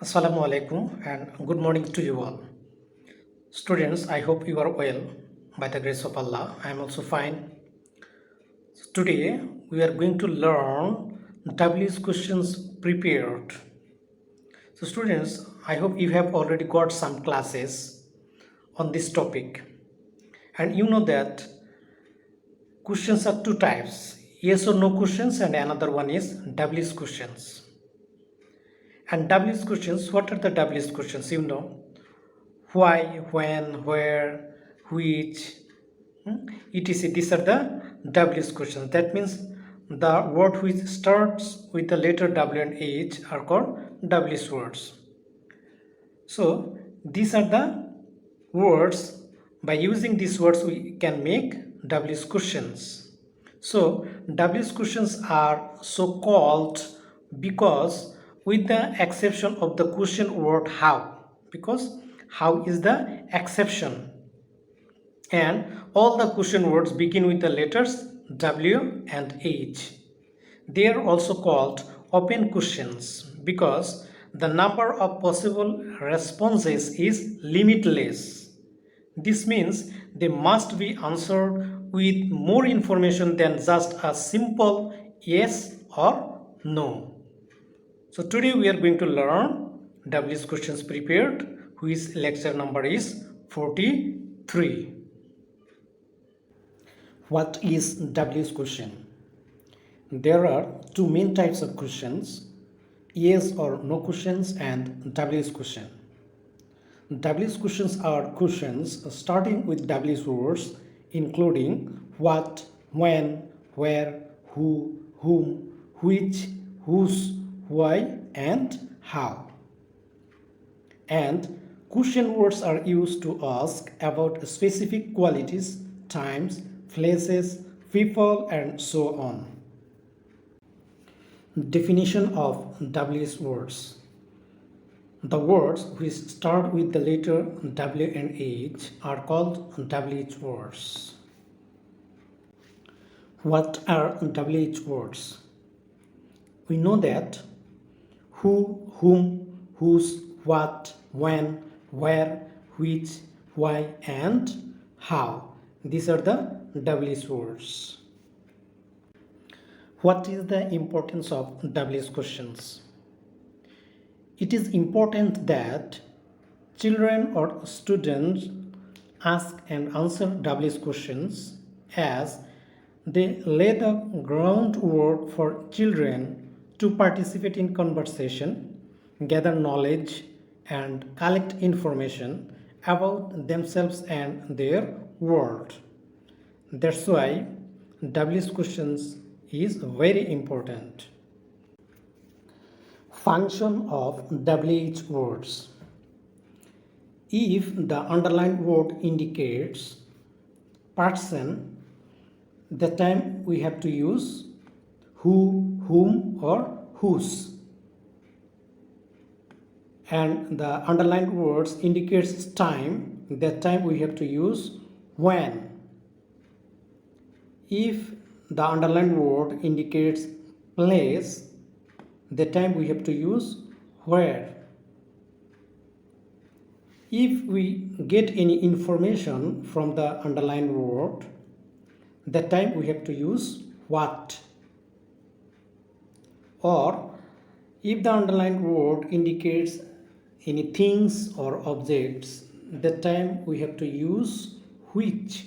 Assalamu alaikum and good morning to you all. Students, I hope you are well by the grace of Allah. I am also fine. Today we are going to learn WS questions prepared. So students, I hope you have already got some classes on this topic. And you know that questions are two types, yes or no questions, and another one is WS questions. And WS questions, what are the WS questions? You know, why, when, where, which, etc. These are the WH questions. That means the word which starts with the letter W and H are called WH words. So these are the words. By using these words, we can make WH questions. So WH questions are so called because with the exception of the question word how, because how is the exception, and all the question words begin with the letters W and H. They are also called open questions because the number of possible responses is limitless. This means they must be answered with more information than just a simple yes or no. So today we are going to learn WH questions prepared, whose lecture number is 43. What is WH question? There are two main types of questions, yes or no questions and WH question. WH questions are questions starting with WH words including what, when, where, who, whom, which, whose, why and how. And question words are used to ask about specific qualities, times, places, people and so on. Definition of WH words. The words which start with the letter W and H are called WH words. What are WH words? We know that who, whom, whose, what, when, where, which, why and how. These are the WH words. What is the importance of WH questions? It is important that children or students ask and answer WH questions as they lay the groundwork for children to participate in conversation, gather knowledge, and collect information about themselves and their world. That's why WH questions is very important. Function of WH words. If the underlined word indicates person, that time we have to use who, whom or whose. And the underlined words indicates time, that time we have to use when. If the underlined word indicates place, the time we have to use where. If we get any information from the underlined word, that time we have to use what. Or if the underlined word indicates any things or objects, that time we have to use which.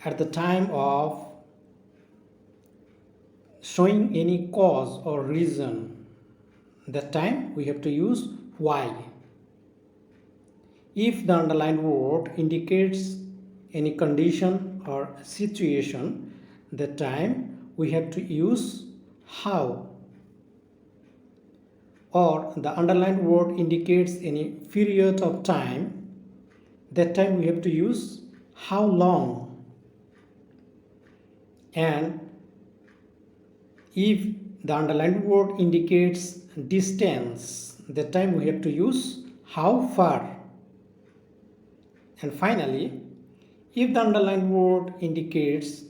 At the time of showing any cause or reason, that time we have to use why. If the underlined word indicates any condition or situation, that time we have to use how. Or the underlined word indicates any period of time, that time we have to use how long. And if the underlined word indicates distance, that time we have to use how far. And finally, if the underlined word indicates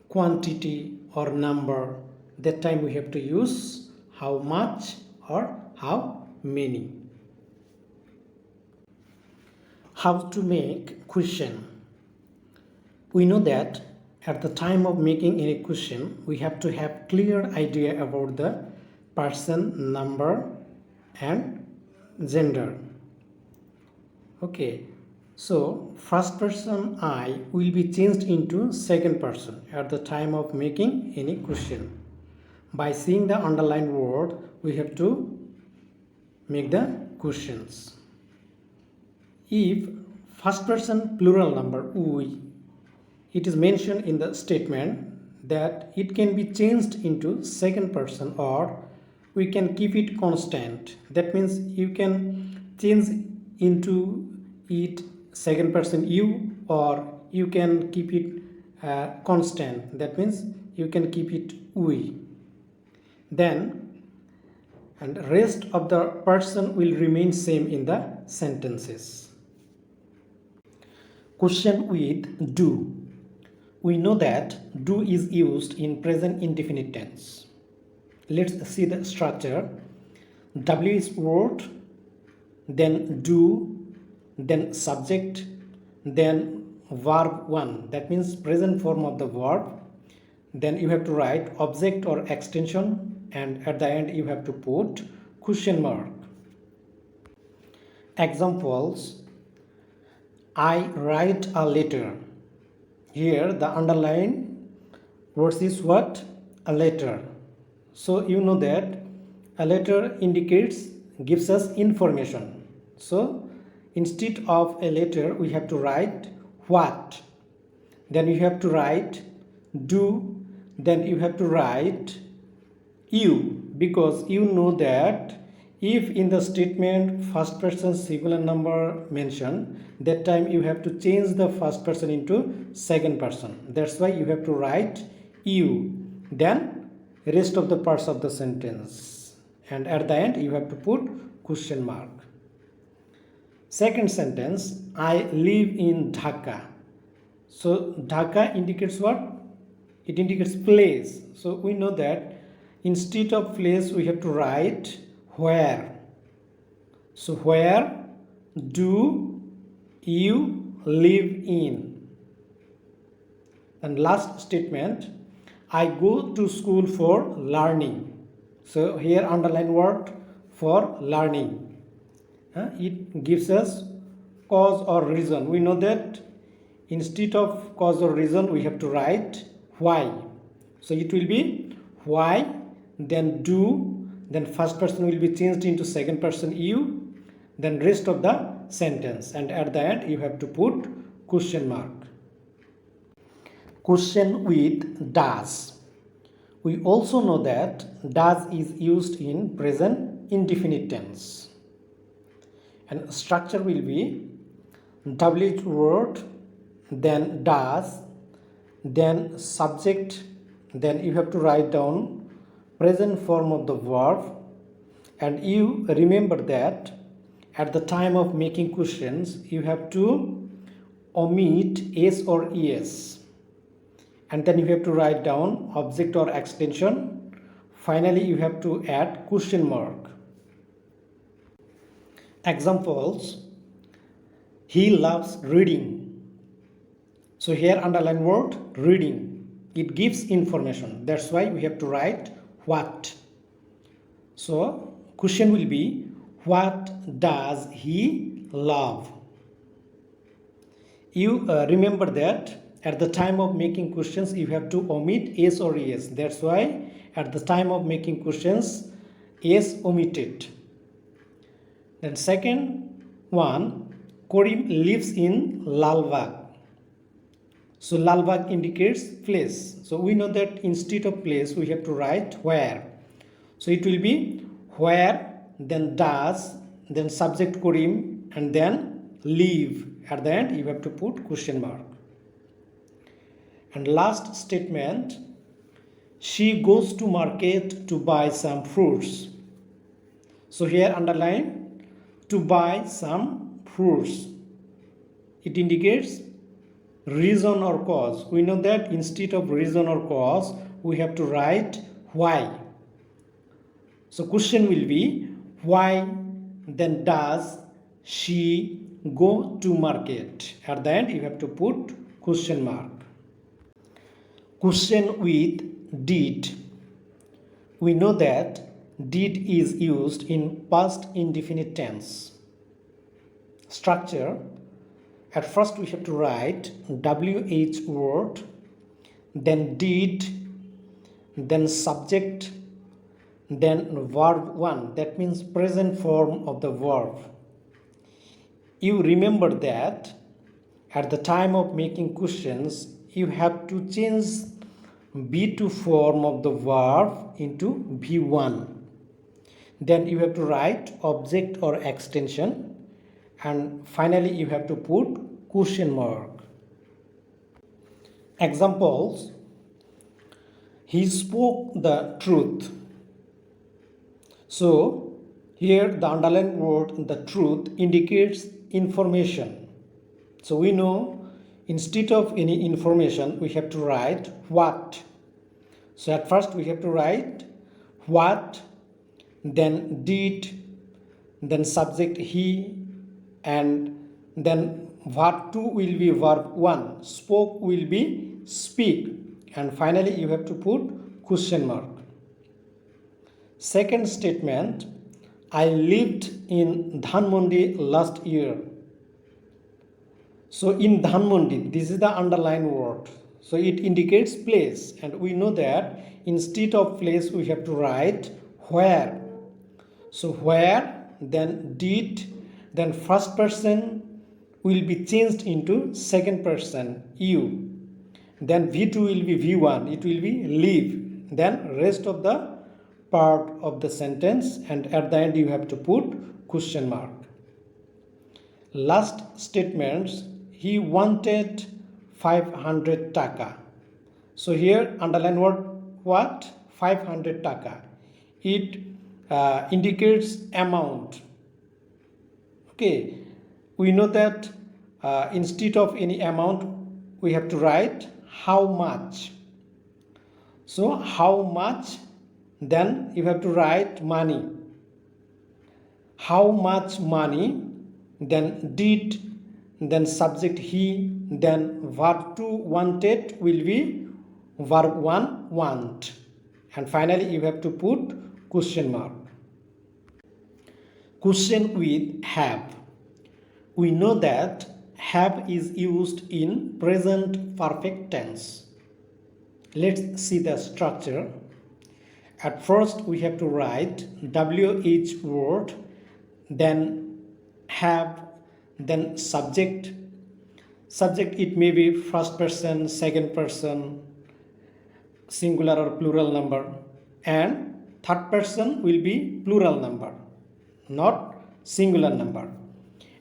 quantity or number, that time we have to use how much or how many. How to make question. We know that at the time of making any question, we have to have clear idea about the person, number and gender. Okay, so first person I will be changed into second person at the time of making any question. By seeing the underlined word, we have to make the questions. If first person plural number we, it is mentioned in the statement that it can be changed into second person or we can keep it constant. That means you can change into it second person you, or you can keep it constant. That means you can keep it we. Then and rest of the person will remain same in the sentences. Question with do. We know that do is used in present indefinite tense. Let's see the structure. W is word, then do, then subject, then verb 1. That means present form of the verb. Then you have to write object or extension, and at the end you have to put question mark. Examples: I write a letter. Here the underline words is what? A letter. So you know that a letter indicates, gives us information. So instead of a letter we have to write what. Then you have to write do. Then you have to write you, because you know that if in the statement first person singular number mentioned, that time you have to change the first person into second person. That's why you have to write you, then rest of the parts of the sentence, and at the end you have to put question mark. Second sentence, I live in Dhaka. So Dhaka indicates what? It indicates place. So we know that instead of place we have to write where. So where do you live in? And last statement, I go to school for learning. So here underline word for learning. It gives us cause or reason. We know that instead of cause or reason we have to write why. So it will be why, then do, then first person will be changed into second person you, then rest of the sentence, and at the end you have to put question mark. Question with does. We also know that does is used in present indefinite tense, and structure will be W word, then does, then subject, then you have to write down present form of the verb, and you remember that at the time of making questions you have to omit s or es, and then you have to write down object or extension. Finally you have to add question mark. Examples: he loves reading. So here underline word reading, it gives information. That's why we have to write what. So question will be what does he love? You remember that at the time of making questions you have to omit s or es. That's why at the time of making questions s omitted. Then second one, Karim lives in Lalbagh. So Lalbagh indicates place. So we know that instead of place we have to write where. So it will be where, then does, then subject Karim, and then live. At the end you have to put question mark. And last statement, she goes to market to buy some fruits. So here underline to buy some fruits. It indicates reason or cause. We know that instead of reason or cause we have to write why. So question will be why then does she go to market? At the end you have to put question mark. Question with did. We know that did is used in past indefinite tense. Structure. At first we have to write WH word, then did, then subject, then verb 1, that means present form of the verb. You remember that at the time of making questions you have to change B2 form of the verb into V1. Then you have to write object or extension, and finally you have to put question mark. Examples: he spoke the truth. So here the underlined word the truth indicates information. So we know instead of any information we have to write what. So at first we have to write what, then did, then subject he, and then verb 2 will be verb 1, spoke will be speak, and finally you have to put question mark. Second statement, I lived in Dhanmondi last year. So in Dhanmondi, this is the underlined word. So it indicates place, and we know that instead of place we have to write where. So where, then did, then first person will be changed into second person you. Then V2 will be V1, it will be live. Then rest of the part of the sentence, and at the end you have to put question mark. Last statements, he wanted 500 taka. So here underline word what? 500 taka. It indicates amount. Okay, we know that instead of any amount we have to write how much. So how much, then you have to write money. How much money, then did, then subject he, then verb 2 wanted will be verb 1 want, and finally you have to put question mark. Question with have. We know that have is used in present perfect tense. Let's see the structure. At first we have to write WH word, then have, then subject. Subject, it may be first person, second person, singular or plural number, and third person will be plural number, not singular number.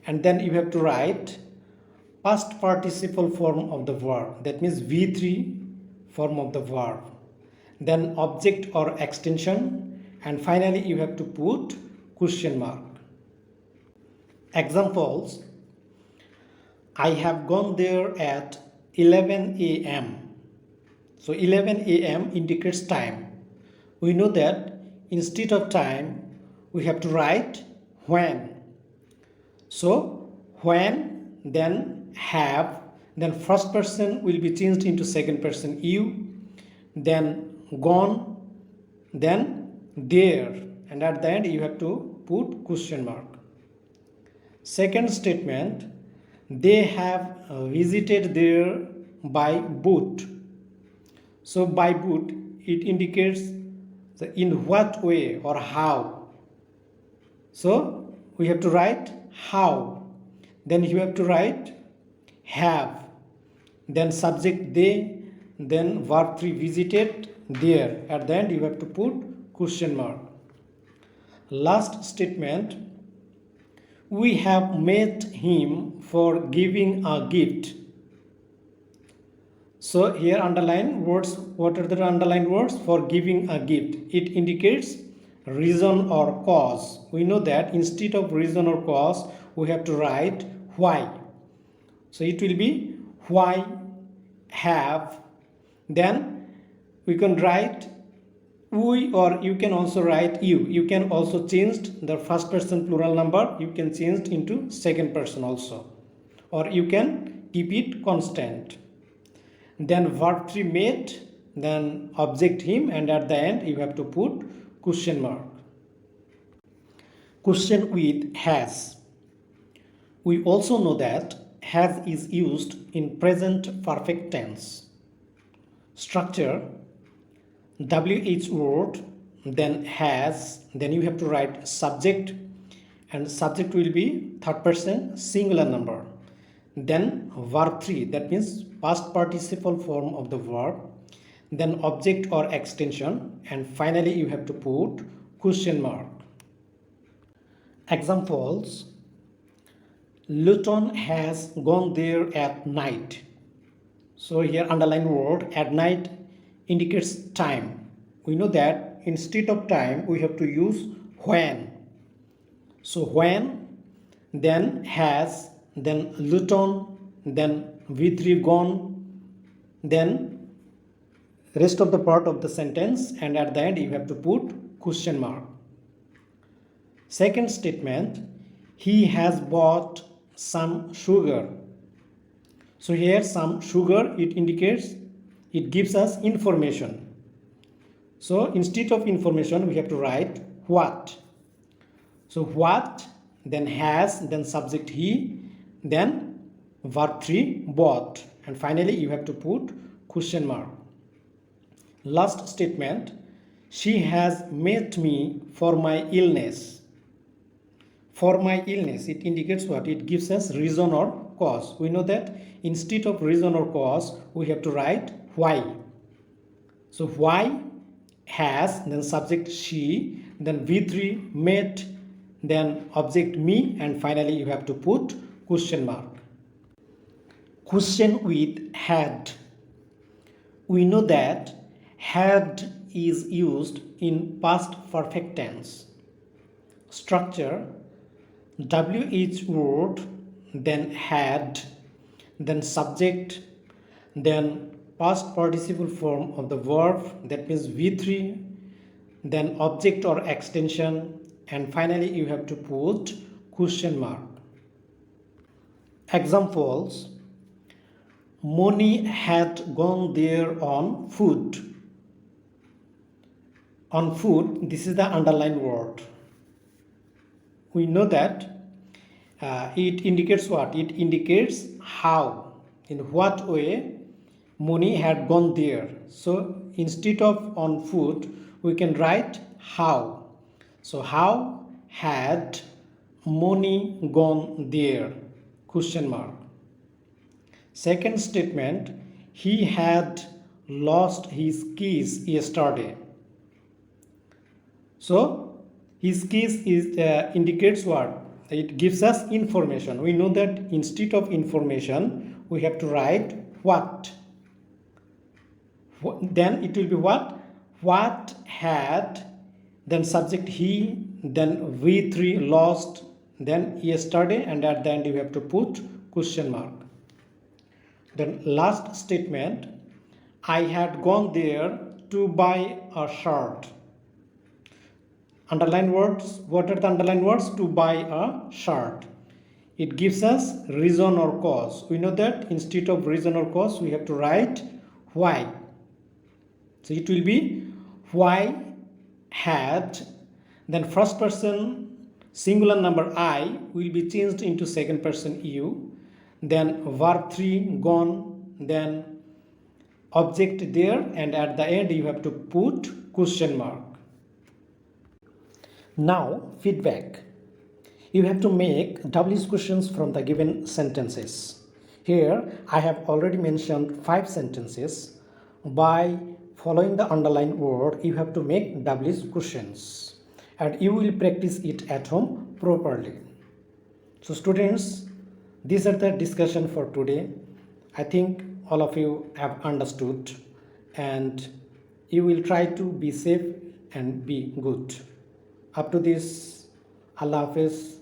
And then you have to write past participle form of the verb, that means V3 form of the verb, then object or extension, and finally you have to put question mark. Examples: I have gone there at 11 a.m. So 11 a.m. indicates time. We know that instead of time we have to write when. So when, then have, then first person will be changed into second person you, then gone, then there, and at the end you have to put question mark. Second statement, they have visited there by boat. So by boat it indicates the in what way or how. So we have to write how, then you have to write have, then subject they, then verb 3 visited there, at the end you have to put question mark. Last statement, we have met him for giving a gift. So here underline words. What are the underlined words? For giving a gift. It indicates reason or cause. We know that instead of reason or cause we have to write why. So it will be why have, then we can write we, or you can also write you. You can also change the first person plural number, you can change into second person also, or you can keep it constant. Then verb 3 made, then object him, and at the end you have to put question mark. Question with has. We also know that has is used in present perfect tense. Structure: WH word, then has, then you have to write subject, and subject will be third person singular number. Then verb 3, that means past participle form of the verb, then object or extension, and finally you have to put question mark. Examples: Luton has gone there at night. So here underline word at night indicates time. We know that instead of time we have to use when. So when, then has, then Luton, then V3 gone, then rest of the part of the sentence, and at the end you have to put question mark. Second statement, he has bought some sugar. So here some sugar, it indicates, it gives us information. So instead of information we have to write what. So what, then has, then subject he, then verb 3 bought, and finally you have to put question mark. Last statement, she has met me for my illness. For my illness, it indicates what? It gives us reason or cause. We know that instead of reason or cause we have to write why. So why, has, then subject she, then V3 met, then object me, and finally you have to put question mark. Question with had. We know that had is used in past perfect tense. Structure: WH word, then had, then subject, then past participle form of the verb, that means V3, then object or extension, and finally you have to put question mark. Examples: Moni had gone there on foot. On foot, this is the underlined word. We know that it indicates what? It indicates how, in what way Moni had gone there. So instead of on foot we can write how. So how had Moni gone there? Question mark. Second statement, he had lost his keys yesterday. So his keys is indicates what? It gives us information. We know that instead of information we have to write what. Then it will be what? What had, then subject he, then V3 lost, then yesterday, and at the end you have to put question mark. Then last statement, I had gone there to buy a shirt. Underline words. What are the underline words? To buy a shirt. It gives us reason or cause. We know that instead of reason or cause we have to write why. So it will be why had, then first person singular number I will be changed into second person you, then verb 3 gone, then object there, and at the end you have to put question mark. Now feedback. You have to make WH questions from the given sentences. Here I have already mentioned 5 sentences. By following the underlined word you have to make WH questions, and you will practice it at home properly. So students, these are the discussion for today. I think all of you have understood, and you will try to be safe and be good. Up to this, Allah Hafiz.